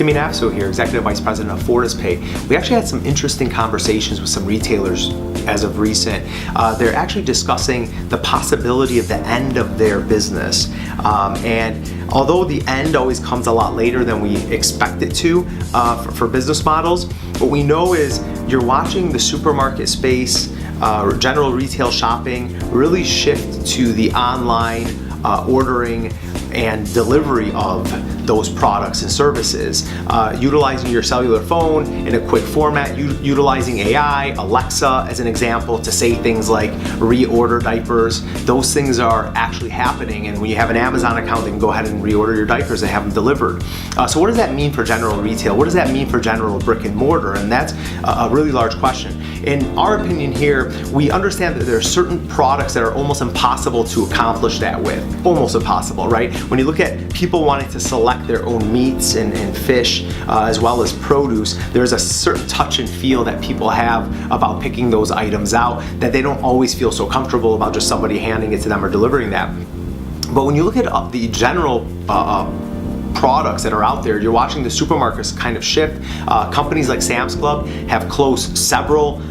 Timmy Nafso here, Executive Vice President of FortisPay. We actually had some interesting conversations with some retailers as of recent. They're actually discussing the possibility of the end of their business. And although the end always comes a lot later than we expect it to for business models, what we know is you're watching the supermarket space, general retail shopping really shift to the online ordering and delivery of those products and services, utilizing your cellular phone in a quick format, utilizing AI, Alexa as an example, to say things like reorder diapers. Those things are actually happening, and when you have an Amazon account, they can go ahead and reorder your diapers and have them delivered. So what does that mean for general retail? What does that mean for general brick and mortar? And that's a really large question. In our opinion here, we understand that there are certain products that are almost impossible to accomplish that with. Almost impossible, right? When you look at people wanting to select their own meats and fish, as well as produce, there's a certain touch and feel that people have about picking those items out that they don't always feel so comfortable about just somebody handing it to them or delivering that. But when you look at the general products that are out there, you're watching the supermarkets kind of shift. Companies like Sam's Club have closed several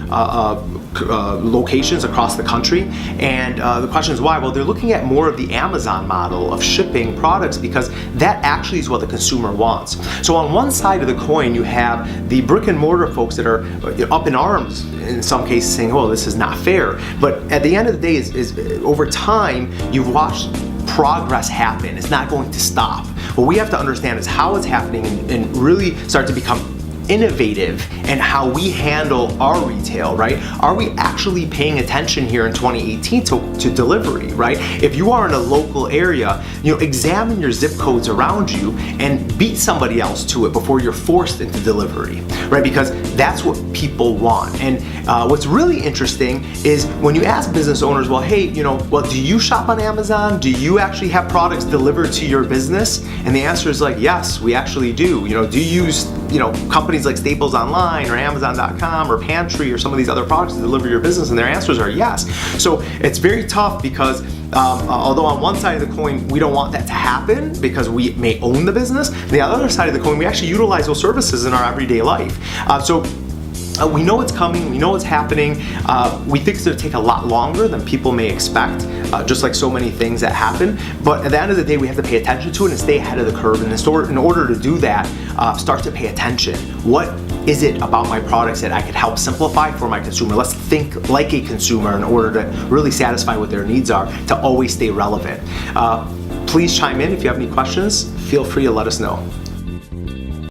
locations across the country, and the question is why? Well, they're looking at more of the Amazon model of shipping products because that actually is what the consumer wants. So on one side of the coin, you have the brick and mortar folks that are up in arms in some cases saying, oh, this is not fair. But at the end of the day, is over time, you've watched progress happen. It's not going to stop. What we have to understand is how it's happening and really start to become innovative in how we handle our retail, right? Are we actually paying attention here in 2018 to delivery, right? If you are in a local area, examine your zip codes around you and beat somebody else to it before you're forced into delivery, right? Because that's what people want. And what's really interesting is when you ask business owners, well, hey, well, do you shop on Amazon? Do you actually have products delivered to your business? And the answer is like, yes, we actually do. Do you use, companies like Staples Online or Amazon.com or Pantry or some of these other products to deliver your business? And their answers are yes. So it's very tough because although on one side of the coin, we don't want that to happen because we may own the business, the other side of the coin, we actually utilize those services in our everyday life. We know it's coming, we know it's happening. We think it's going to take a lot longer than people may expect, just like so many things that happen. But at the end of the day, we have to pay attention to it and stay ahead of the curve. And in order to do that, start to pay attention. What is it about my products that I could help simplify for my consumer? Let's think like a consumer in order to really satisfy what their needs are to always stay relevant. Please chime in if you have any questions. Feel free to let us know.